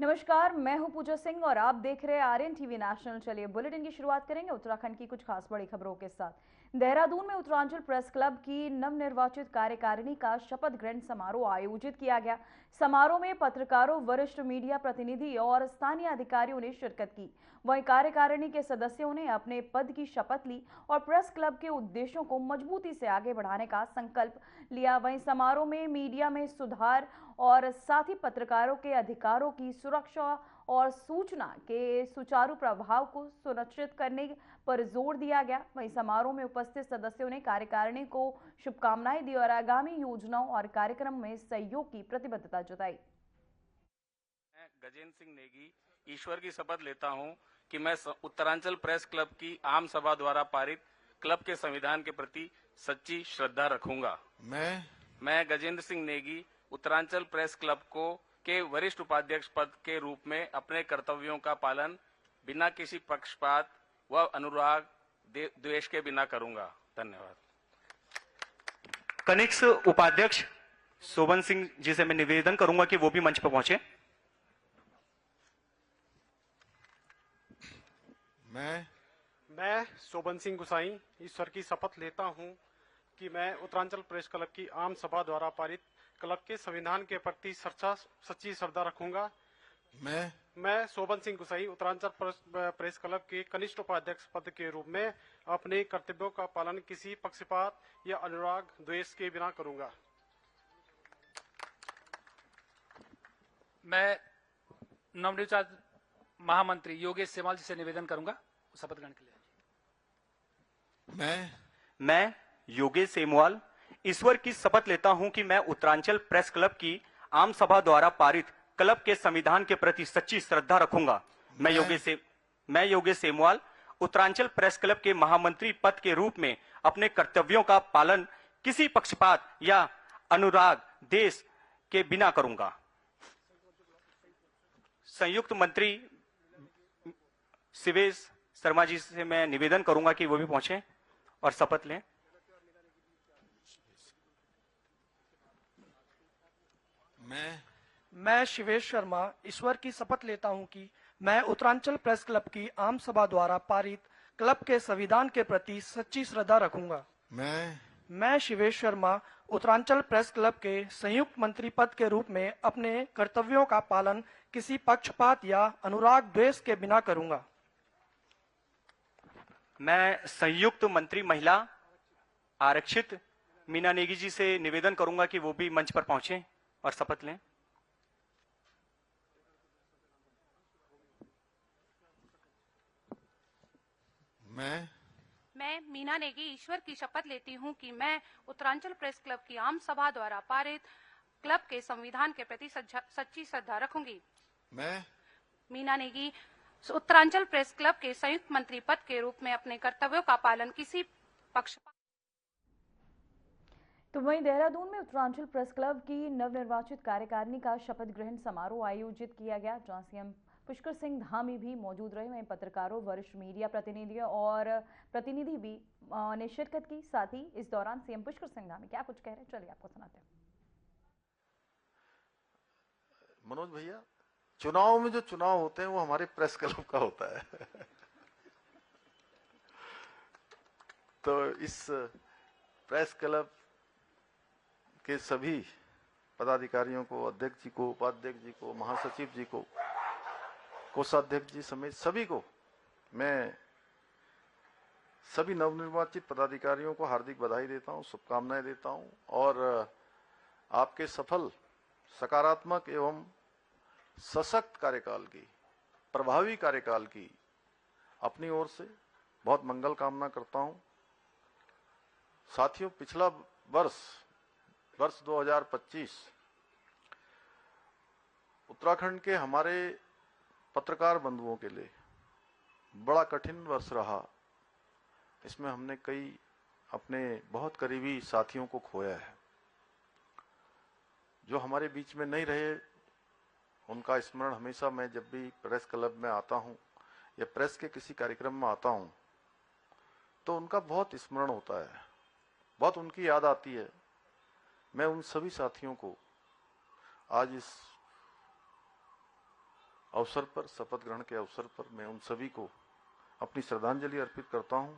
नमस्कार, मैं हूं पूजा सिंह और आप देख रहे हैं आर्यन टीवी नेशनल। चलिए बुलेटिन की शुरुआत करेंगे उत्तराखंड की कुछ खास बड़ी खबरों के साथ। देहरादून में उत्तरांचल प्रेस क्लब की नवनिर्वाचित कार्यकारिणी का शपथ ग्रहण समारोह आयोजित किया गया। समारोह में पत्रकारों, वरिष्ठ मीडिया प्रतिनिधि और स्थानीय अधिकारियों ने शिरकत की। वहीं कार्यकारिणी के सदस्यों ने अपने पद की शपथ ली और प्रेस क्लब के उद्देश्यों को मजबूती से आगे बढ़ाने का संकल्प लिया। वहीं समारोह में मीडिया में सुधार और साथ ही पत्रकारों के अधिकारों की सुरक्षा और सूचना के सुचारू प्रभाव को सुनिश्चित करने पर जोर दिया गया। वहीं समारोह में उपस्थित सदस्यों ने कार्यकारिणी को शुभकामनाएं दी और आगामी योजनाओं और कार्यक्रम में सहयोग की प्रतिबद्धता जताई। मैं गजेंद्र सिंह नेगी ईश्वर की शपथ लेता हूं कि मैं उत्तरांचल प्रेस क्लब की आम सभा द्वारा पारित क्लब के संविधान के प्रति सच्ची श्रद्धा रखूंगा। मैं गजेंद्र सिंह नेगी उत्तरांचल प्रेस क्लब के वरिष्ठ उपाध्यक्ष पद के रूप में अपने कर्तव्यों का पालन बिना किसी पक्षपात व अनुराग द्वेष के बिना करूंगा। धन्यवाद। कनिष्ठ उपाध्यक्ष शोभन सिंह जी से मैं निवेदन करूंगा कि वो भी मंच पर पहुंचे। मैं शोभन सिंह गुसाई ईश्वर की शपथ लेता हूं कि मैं उत्तरांचल प्रेस क्लब की आम सभा द्वारा पारित क्लब के संविधान के प्रति सच्ची श्रद्धा रखूंगा। मैं शोभन सिंह गुसाई उत्तरांचल प्रेस क्लब के कनिष्ठ उपाध्यक्ष पद के रूप में अपने कर्तव्यों का पालन किसी पक्षपात या अनुराग द्वेष के बिना करूंगा। मैं नवनिर्वाचित महामंत्री योगेश सेमवाल जी से निवेदन करूंगा शपथ ग्रहण के लिए। मैं योगेश सेमवाल ईश्वर की शपथ लेता हूं कि मैं उत्तरांचल प्रेस क्लब की आम सभा द्वारा पारित क्लब के संविधान के प्रति सच्ची श्रद्धा रखूंगा। मैं योगेश सेमवाल उत्तरांचल प्रेस क्लब के महामंत्री पद के रूप में अपने कर्तव्यों का पालन किसी पक्षपात या अनुराग देश के बिना करूंगा। संयुक्त मंत्री शिवेश शर्मा जी से मैं निवेदन करूंगा कि वो भी पहुंचे और शपथ लें। मैं शिवेश शर्मा ईश्वर की शपथ लेता हूं कि मैं उत्तरांचल प्रेस क्लब की आम सभा द्वारा पारित क्लब के संविधान के प्रति सच्ची श्रद्धा रखूंगा। मैं शिवेश शर्मा उत्तरांचल प्रेस क्लब के संयुक्त मंत्री पद के रूप में अपने कर्तव्यों का पालन किसी पक्षपात या अनुराग द्वेष के बिना करूंगा। मैं संयुक्त मंत्री महिला आरक्षित मीना नेगी जी से निवेदन करूंगा कि वो भी मंच पर पहुंचे और शपथ लें। मैं मीना नेगी ईश्वर की शपथ लेती हूं कि मैं उत्तरांचल प्रेस क्लब की आम सभा द्वारा पारित क्लब के संविधान के प्रति सच्ची श्रद्धा रखूंगी। मीना नेगी उत्तरांचल प्रेस क्लब के संयुक्त मंत्री पद के रूप में अपने कर्तव्यों का पालन किसी पक्षपात। तो वहीं देहरादून में उत्तरांचल प्रेस क्लब की नवनिर्वाचित कार्यकारिणी का शपथ ग्रहण समारोह आयोजित किया गया, जहां सीएम पुष्कर सिंह धामी भी मौजूद रहे। वहीं पत्रकारों, वरिष्ठ मीडिया प्रतिनिधि भी ने शिरकत की। साथ ही इस दौरान सीएम पुष्कर सिंह धामी क्या कुछ कह रहे हैं, चलिए आपको सुनाते हैं। मनोज भैया, चुनाव में जो चुनाव होते हैं वो हमारे प्रेस क्लब का होता है। तो इस प्रेस क्लब के सभी पदाधिकारियों को, अध्यक्ष जी को, उपाध्यक्ष जी को, महासचिव जी को, कोषाध्यक्ष जी समेत सभी को मैं सभी नवनिर्वाचित पदाधिकारियों को हार्दिक बधाई देता हूं, शुभकामनाएं देता हूं और आपके सफल, सकारात्मक एवं सशक्त कार्यकाल की, प्रभावी कार्यकाल की अपनी ओर से बहुत मंगल कामना करता हूं। साथियों, पिछला वर्ष 2025 उत्तराखंड के हमारे पत्रकार बंधुओं के लिए बड़ा कठिन वर्ष रहा। इसमें हमने कई अपने बहुत करीबी साथियों को खोया है। जो हमारे बीच में नहीं रहे, उनका स्मरण हमेशा मैं जब भी प्रेस क्लब में आता हूं या प्रेस के किसी कार्यक्रम में आता हूं तो उनका बहुत स्मरण होता है, बहुत उनकी याद आती है। मैं उन सभी साथियों को आज इस अवसर पर, शपथ ग्रहण के अवसर पर मैं उन सभी को अपनी श्रद्धांजलि अर्पित करता हूं।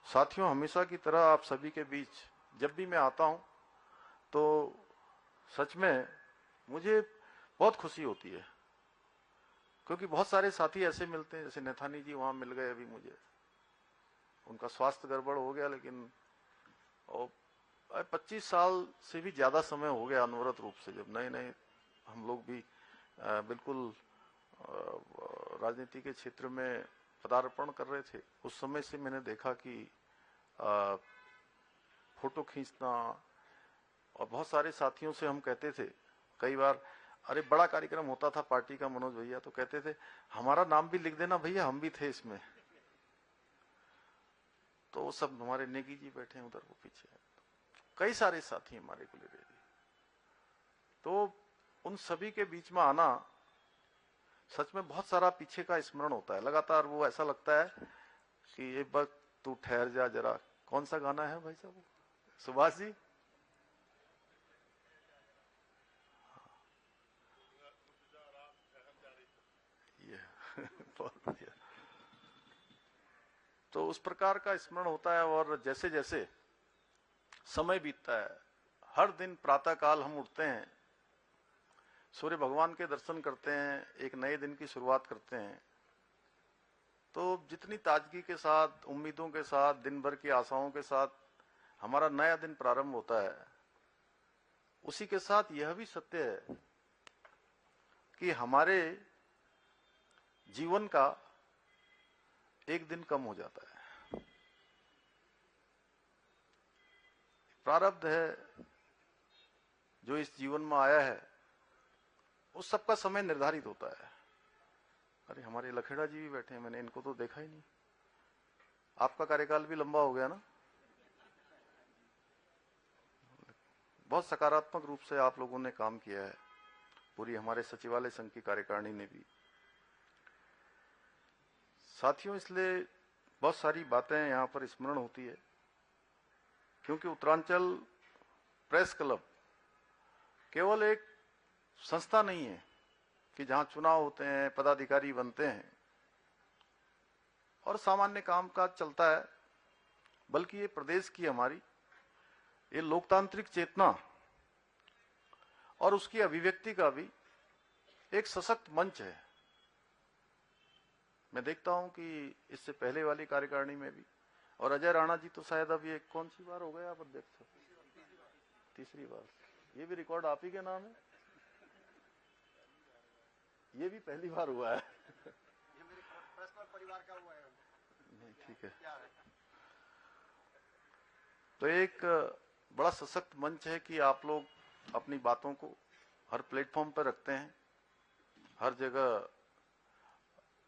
साथियों, हमेशा की तरह आप सभी के बीच जब भी मैं आता हूं तो सच में मुझे बहुत खुशी होती है, क्योंकि बहुत सारे साथी ऐसे मिलते हैं, जैसे नेथानी जी वहां मिल गए अभी मुझे, उनका स्वास्थ्य गड़बड़ हो गया, लेकिन 25 साल से भी ज्यादा समय हो गया अनवरत रूप से, जब नए नए हम लोग भी बिल्कुल राजनीति के क्षेत्र में पदार्पण कर रहे थे, उस समय से मैंने देखा कि फोटो खींचना, और बहुत सारे साथियों से हम कहते थे कई बार, अरे बड़ा कार्यक्रम होता था पार्टी का, मनोज भैया तो कहते थे हमारा नाम भी लिख देना भैया, हम भी थे इसमें। तो वो सब हमारे नेगी जी बैठे हैं उधर, वो पीछे कई सारे साथी हमारे को ले रहे थे। तो उन सभी के बीच में आना सच में बहुत सारा पीछे का स्मरण होता है लगातार। वो ऐसा लगता है कि एक बार तू ठहर जा जरा। कौन सा गाना है भाई साहब? सुभाष जी, तो उस प्रकार का स्मरण होता है। और जैसे जैसे समय बीतता है, हर दिन प्रातः काल हम उठते हैं, सूर्य भगवान के दर्शन करते हैं, एक नए दिन की शुरुआत करते हैं, तो जितनी ताजगी के साथ, उम्मीदों के साथ, दिन भर की आशाओं के साथ हमारा नया दिन प्रारंभ होता है, उसी के साथ यह भी सत्य है कि हमारे जीवन का एक दिन कम हो जाता है। प्रारब्ध है जो इस जीवन में आया है, उस सबका समय निर्धारित होता है। अरे हमारे लखेड़ा जी भी बैठे हैं, मैंने इनको तो देखा ही नहीं। आपका कार्यकाल भी लंबा हो गया ना? बहुत सकारात्मक रूप से आप लोगों ने काम किया है, पूरी हमारे सचिवालय संघ की कार्यकारिणी ने भी। साथियों, इसलिए बहुत सारी बातें यहाँ पर स्मरण होती है, क्योंकि उत्तरांचल प्रेस क्लब केवल एक संस्था नहीं है कि जहां चुनाव होते हैं, पदाधिकारी बनते हैं और सामान्य कामकाज चलता है, बल्कि ये प्रदेश की हमारी ये लोकतांत्रिक चेतना और उसकी अभिव्यक्ति का भी एक सशक्त मंच है। मैं देखता हूं कि इससे पहले वाली कार्यकारिणी में भी, और अजय राणा जी तो शायद अब ये कौन सी बार हो गया आप अध्यक्ष? तीसरी बार। ये भी रिकॉर्ड आप ही के नाम है? ये भी पहली बार हुआ है। ये मेरे पर्सनल परिवार का हुआ है। नहीं, ठीक है। तो एक बड़ा सशक्त मंच है कि आप लोग अपनी बातों को हर प्लेटफॉर्म पर रखते हैं, हर जगह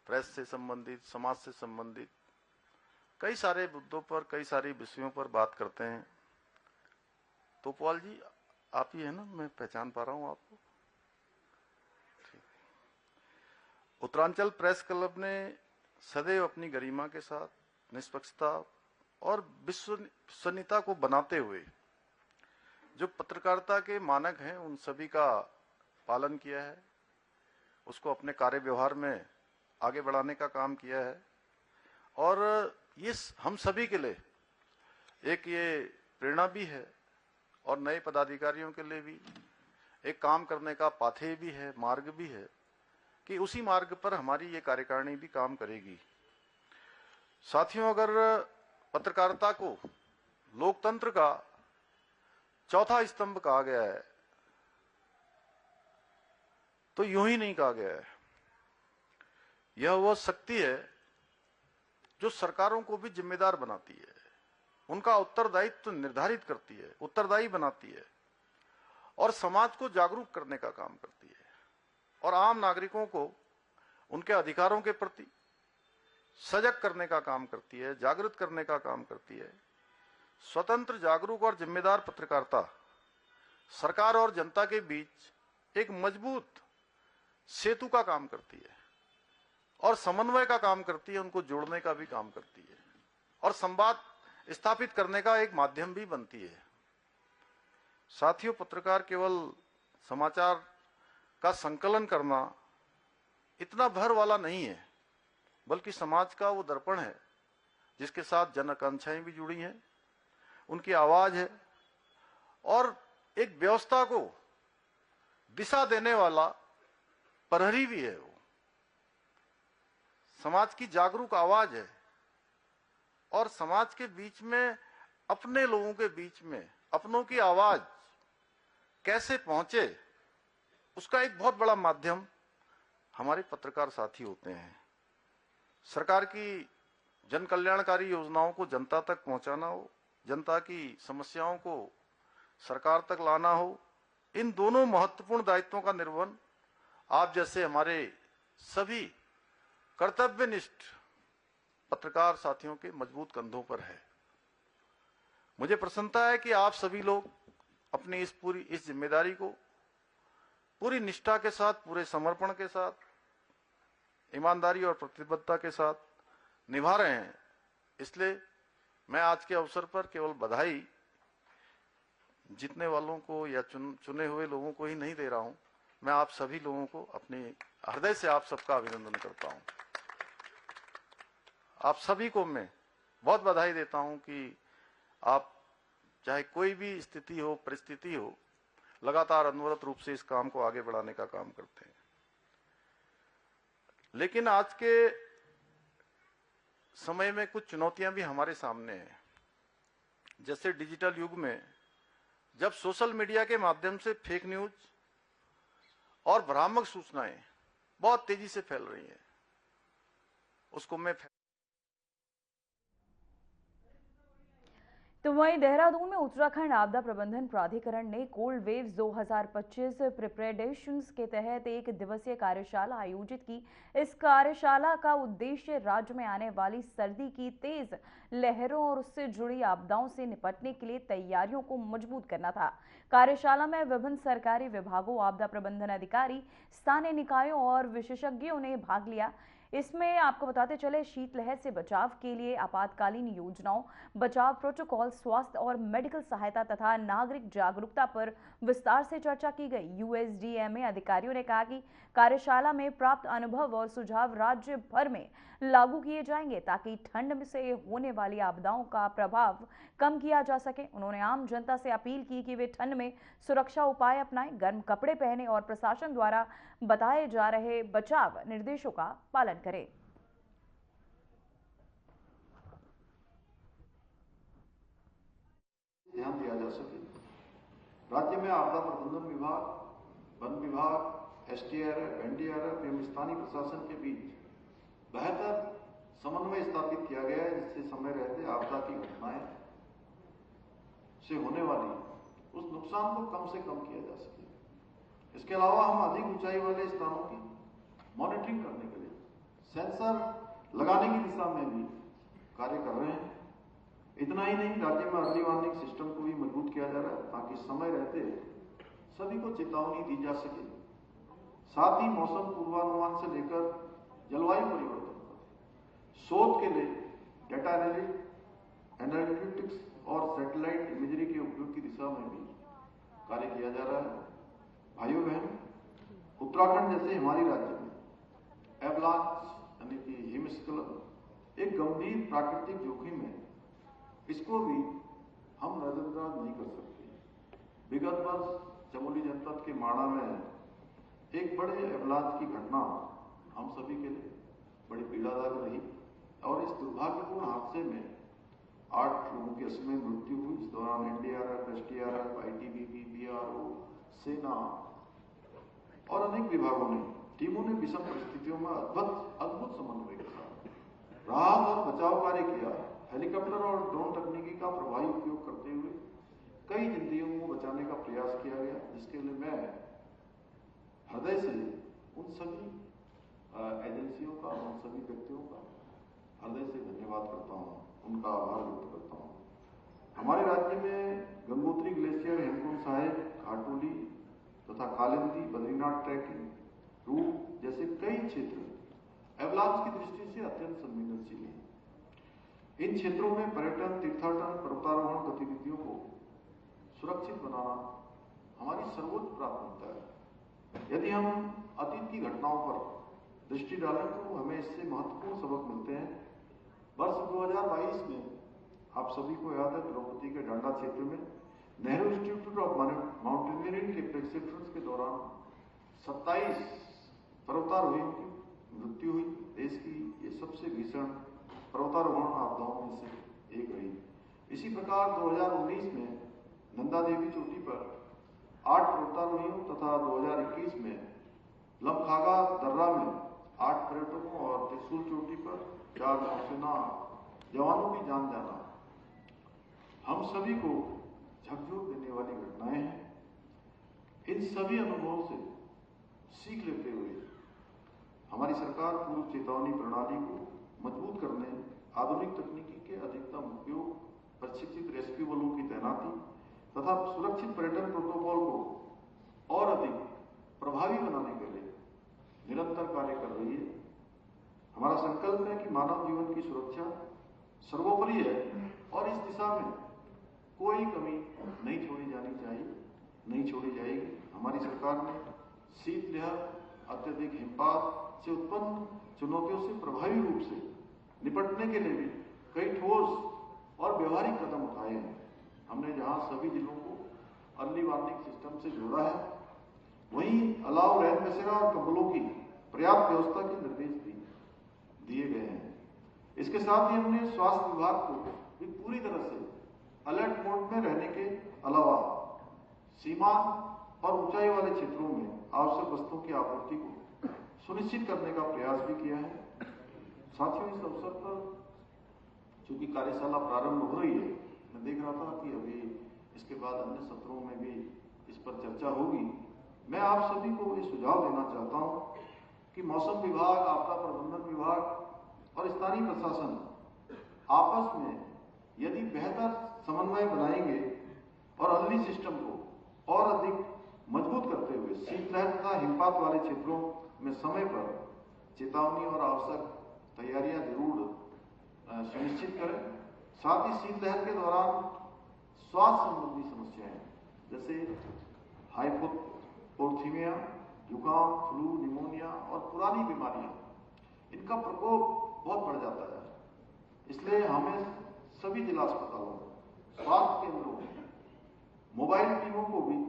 प्रेस से संबंधित, समाज से संबंधित कई सारे मुद्दों पर, कई सारे विषयों पर बात करते हैं। तोपवाल जी आप ही है ना? मैं पहचान पा रहा हूं आपको। उत्तरांचल प्रेस क्लब ने सदैव अपनी गरिमा के साथ, निष्पक्षता और विश्वसनीयता को बनाते हुए जो पत्रकारिता के मानक हैं उन सभी का पालन किया है, उसको अपने कार्य व्यवहार में आगे बढ़ाने का काम किया है। और ये हम सभी के लिए एक ये प्रेरणा भी है और नए पदाधिकारियों के लिए भी एक काम करने का पाथेय भी है, मार्ग भी है कि उसी मार्ग पर हमारी ये कार्यकारिणी भी काम करेगी। साथियों, अगर पत्रकारिता को लोकतंत्र का चौथा स्तंभ कहा गया है तो यूं ही नहीं कहा गया है। यह वह शक्ति है जो सरकारों को भी जिम्मेदार बनाती है, उनका उत्तरदायित्व निर्धारित करती है, उत्तरदायी बनाती है और समाज को जागरूक करने का काम करती है और आम नागरिकों को उनके अधिकारों के प्रति सजग करने का काम करती है, जागृत करने का काम करती है। स्वतंत्र, जागरूक और जिम्मेदार पत्रकारिता सरकार और जनता के बीच एक मजबूत सेतु का काम करती है और समन्वय का काम करती है, उनको जोड़ने का भी काम करती है और संवाद स्थापित करने का एक माध्यम भी बनती है। साथियों, पत्रकार केवल समाचार का संकलन करना इतना भर वाला नहीं है, बल्कि समाज का वो दर्पण है जिसके साथ जन आकांक्षाएं भी जुड़ी हैं, उनकी आवाज है और एक व्यवस्था को दिशा देने वाला प्रहरी भी है। वो समाज की जागरूक आवाज है और समाज के बीच में, अपने लोगों के बीच में अपनों की आवाज कैसे पहुंचे, उसका एक बहुत बड़ा माध्यम हमारे पत्रकार साथी होते हैं। सरकार की जन कल्याणकारी योजनाओं को जनता तक पहुंचाना हो, जनता की समस्याओं को सरकार तक लाना हो, इन दोनों महत्वपूर्ण दायित्वों का निर्वहन आप जैसे हमारे सभी कर्तव्यनिष्ठ पत्रकार साथियों के मजबूत कंधों पर है। मुझे प्रसन्नता है कि आप सभी लोग अपनी इस जिम्मेदारी को पूरी निष्ठा के साथ, पूरे समर्पण के साथ, ईमानदारी और प्रतिबद्धता के साथ निभा रहे हैं। इसलिए मैं आज के अवसर पर केवल बधाई जीतने वालों को या चुने हुए लोगों को ही नहीं दे रहा हूं, मैं आप सभी लोगों को अपने हृदय से आप सबका अभिनंदन करता हूं। आप सभी को मैं बहुत बधाई देता हूं कि आप चाहे कोई भी स्थिति हो, परिस्थिति हो, लगातार अनवरत रूप से इस काम को आगे बढ़ाने का काम करते हैं। लेकिन आज के समय में कुछ चुनौतियां भी हमारे सामने हैं। जैसे डिजिटल युग में जब सोशल मीडिया के माध्यम से फेक न्यूज और भ्रामक सूचनाएं बहुत तेजी से फैल रही हैं, उसको मैं तो वहीं देहरादून में उत्तराखंड आपदा प्रबंधन प्राधिकरण ने कोल्ड वेव्स 2025 प्रिपरेशंस के तहत एक दिवसीय कार्यशाला आयोजित की। इस कार्यशाला का उद्देश्य राज्य में आने वाली सर्दी की तेज लहरों और उससे जुड़ी आपदाओं से निपटने के लिए तैयारियों को मजबूत करना था। कार्यशाला में विभिन्न सरकारी विभागों, आपदा प्रबंधन अधिकारी, स्थानीय निकायों और विशेषज्ञों ने भाग लिया। इसमें आपको बताते चले, शीतलहर से बचाव के लिए आपातकालीन योजनाओं, बचाव प्रोटोकॉल, स्वास्थ्य और मेडिकल सहायता तथा नागरिक जागरूकता पर विस्तार से चर्चा की गई। यूएसडीएमए अधिकारियों ने कहा कि कार्यशाला में प्राप्त अनुभव और सुझाव राज्य भर में लागू किए जाएंगे ताकि ठंड से होने वाली आपदाओं का प्रभाव कम किया जा सके। उन्होंने आम जनता से अपील की कि वे ठंड में सुरक्षा उपाय अपनाएं, गर्म कपड़े पहने और प्रशासन द्वारा बताए जा रहे बचाव निर्देशों का पालन करें। ध्यान दिया जा सके। राज्य में आपदा प्रबंधन विभाग, वन विभाग, एसडीआरएफ, एनडीआरएफ एवं स्थानीय प्रशासन के बीच बेहतर समन्वय स्थापित किया गया है, जिससे समय रहते आपदा की घटनाएं से होने वाली उस नुकसान को कम से कम किया जा सके। इसके अलावा हम अधिक ऊंचाई वाले स्थानों की मॉनिटरिंग करने के लिए सेंसर लगाने की दिशा में भी कार्य कर रहे हैं। इतना ही नहीं, राज्य में अर्ली वार्निंग सिस्टम को भी मजबूत किया जा रहा है ताकि समय रहते सभी को चेतावनी दी जा सके। साथ ही मौसम पूर्वानुमान से लेकर जलवायु परिवर्तन शोध के लिए डेटा एनालिटिक्स और सैटेलाइट इमेजरी के उपयोग की दिशा में भी कार्य किया जा रहा है। भाइयों बहन, उत्तराखंड जैसे हमारी राज्य में एवलांच यानी कि हिमस्खलन एक गंभीर प्राकृतिक जोखिम है, इसको भी हम नजरअंदाज नहीं कर सकते। विगत वर्ष चमोली जनपद के माणा में एक बड़े एवलांच की घटना हम सभी के लिए बड़ी पीड़ादायक रही और इस दुर्भाग्यपूर्ण हादसे में 8 लोगों की असमय मृत्यु हुई। इस दौरान एनडीआरएफ, एसडीआरएफ, आईटीबीपी, बीआरओ, सेना और अनेक विभागों ने टीमों ने विषम परिस्थितियों में अद्भुत समन्वय के साथ राहत और बचाव कार्य किया। हेलीकॉप्टर और ड्रोन तकनीकी का प्रभावी उपयोग करते हुए कई जिंदगियों को बचाने का प्रयास किया गया, जिसके लिए मैं हृदय से उन सभी एजेंसियों का, उन सभी व्यक्तियों का हृदय से धन्यवाद करता हूँ, उनका आभार व्यक्त करता हूँ। हमारे राज्य में गंगोत्री ग्लेशियर, हेमकुंड साहिब, घाटोली तथा कालिंदी, बद्रीनाथ ट्रैकिंग रूट जैसे कई क्षेत्र एवलांच की दृष्टि से अत्यंत संवेदनशील हैं। इन क्षेत्रों में पर्यटन, तीर्थाटन, पर्वतारोहण गतिविधियों को सुरक्षित बनाना हमारी सर्वोच्च प्राथमिकता है। यदि हम अतीत की घटनाओं पर दृष्टि डालें तो हमें इससे महत्वपूर्ण सबक मिलते हैं। वर्ष 2022 में आप सभी को याद है, द्रौपदी के डांडा क्षेत्र में नेहरू इंस्टीट्यूट ऑफ माउंटेनियरिंग के प्रशिक्षण के दौरान 27 पर्वतारोहियों की मृत्यु हुई। देश की ये सबसे भीषण पर्वतारोहण आपदाओं में से एक रही। इसी प्रकार 2019 में नंदा देवी चोटी पर 8 पर्वतारोहियों तथा 2021 में लमखागा दर्रा में 8 पर्यटकों और त्रिशूल चोटी पर 4 नौसेना जवानों की जान जाना हम सभी को झकझोर देने वाली घटनाएं हैं। इन सभी अनुभवों से सीख लेते हुए हमारी सरकार पूर्व चेतावनी प्रणाली को मजबूत करने, आधुनिक तकनीकी के अधिकतम उपयोग, प्रशिक्षित रेस्क्यू बलों की तैनाती तथा सुरक्षित पर्यटन प्रोटोकॉल को और अधिक प्रभावी बनाने के लिए निरंतर कार्य कर रही है। हमारा संकल्प है कि मानव जीवन की सुरक्षा सर्वोपरि है और इस दिशा में कोई कमी नहीं छोड़ी जानी चाहिए, नहीं छोड़ी जाएगी। हमारी सरकार ने शीतलहर, अत्यधिक हिमपात से उत्पन्न चुनौतियों से प्रभावी रूप से निपटने के लिए भी कई ठोस और व्यवहारिक कदम उठाए हैं। हमने जहां सभी जिलों को अर्ली वार्निंग सिस्टम से जोड़ा है, वहीं अलाव, रैन बसेरा और कंबलों की पर्याप्त व्यवस्था के निर्देश भी दिए गए हैं। इसके साथ ही हमने स्वास्थ्य विभाग को भी पूरी तरह से अलर्ट मोड में रहने के अलावा सीमा और ऊंचाई वाले क्षेत्रों में आवश्यक वस्तुओं की आपूर्ति को सुनिश्चित करने का प्रयास भी किया है। साथियों, इस अवसर पर चूंकि कार्यशाला प्रारंभ हो रही है, मैं देख रहा था कि अभी इसके बाद अन्य सत्रों में भी इस पर चर्चा होगी। मैं आप सभी को ये सुझाव देना चाहता हूं कि मौसम विभाग, आपदा प्रबंधन विभाग और स्थानीय प्रशासन आपस में यदि बेहतर समन्वय बनाएंगे और अर्ली सिस्टम को और अधिक मजबूत करते हुए शीतलहर तथा हिमपात वाले क्षेत्रों में समय पर चेतावनी और आवश्यक तैयारियां जरूर सुनिश्चित करें। साथ ही शीतलहर के दौरान स्वास्थ्य संबंधी समस्याएं जैसे हाइपोथर्मिया, जुकाम, फ्लू, निमोनिया और पुरानी बीमारियां, इनका प्रकोप बहुत बढ़ जाता है। इसलिए हमें सभी जिला अस्पतालों, स्वास्थ्य केंद्रों, मोबाइल टीमों को भी।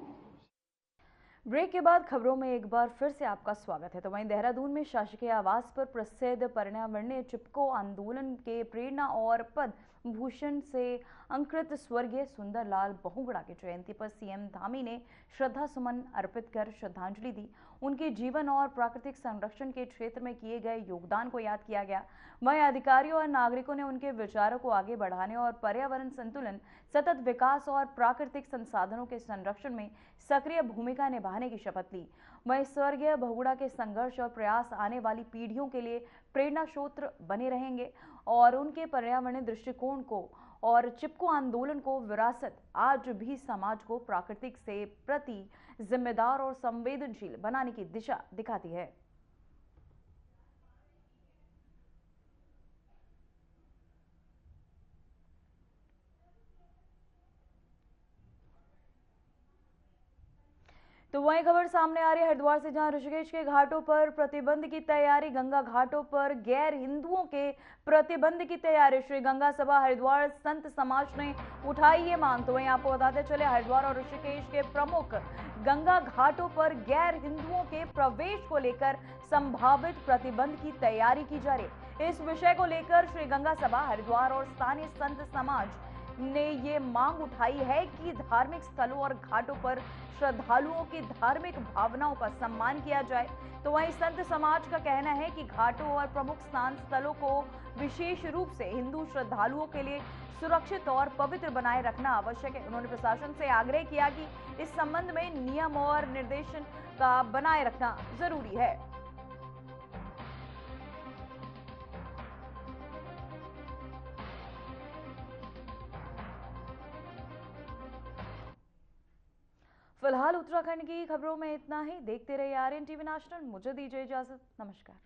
ब्रेक के बाद खबरों में एक बार फिर से आपका स्वागत है। तो वहीं देहरादून में शासकीय आवास पर प्रसिद्ध पर्यावरणीय चिपको आंदोलन के प्रेरणा और पद्म भूषण से अंकृत स्वर्गीय सुंदरलाल बहुगुणा की जयंती पर सीएम धामी ने श्रद्धा सुमन अर्पित कर श्रद्धांजलि दी। उनके जीवन और प्राकृतिक संरक्षण के क्षेत्र में किए गए योगदान को याद किया गया। वहीं अधिकारियों और नागरिकों ने उनके विचारों को आगे बढ़ाने और पर्यावरण संतुलन, सतत विकास और प्राकृतिक संसाधनों के संरक्षण में सक्रिय भूमिका निभाने की शपथ ली। वहीं स्वर्गीय बहुगुणा के संघर्ष और प्रयास आने वाली पीढ़ियों के लिए प्रेरणा स्रोत बने रहेंगे और उनके पर्यावरणीय दृष्टिकोण को और चिपको आंदोलन को विरासत आज भी समाज को प्राकृतिक से प्रति जिम्मेदार और संवेदनशील बनाने की दिशा दिखाती है। तो वही खबर सामने आ रही है हरिद्वार से, जहां ऋषिकेश के घाटों पर प्रतिबंध की तैयारी। गंगा घाटों पर गैर हिंदुओं के प्रतिबंध की तैयारी। श्री गंगा सभा हरिद्वार संत समाज ने उठाई ये मांग। तो वहीं आपको बताते चले, हरिद्वार और ऋषिकेश के प्रमुख गंगा घाटों पर गैर हिंदुओं के प्रवेश को लेकर संभावित प्रतिबंध की तैयारी की जा रही है। इस विषय को लेकर श्री गंगा सभा हरिद्वार और स्थानीय संत समाज ने ये मांग उठाई है कि धार्मिक स्थलों और घाटों पर श्रद्धालुओं की धार्मिक भावनाओं का सम्मान किया जाए। तो वहीं संत समाज का कहना है कि घाटों और प्रमुख स्नान स्थलों को विशेष रूप से हिंदू श्रद्धालुओं के लिए सुरक्षित और पवित्र बनाए रखना आवश्यक है। उन्होंने प्रशासन से आग्रह किया कि इस संबंध में नियम और निर्देशन का बनाए रखना जरूरी है। फिलहाल उत्तराखंड की खबरों में इतना ही। देखते रहिए आरएन टीवी नेशनल। मुझे दीजिए इजाजत। नमस्कार।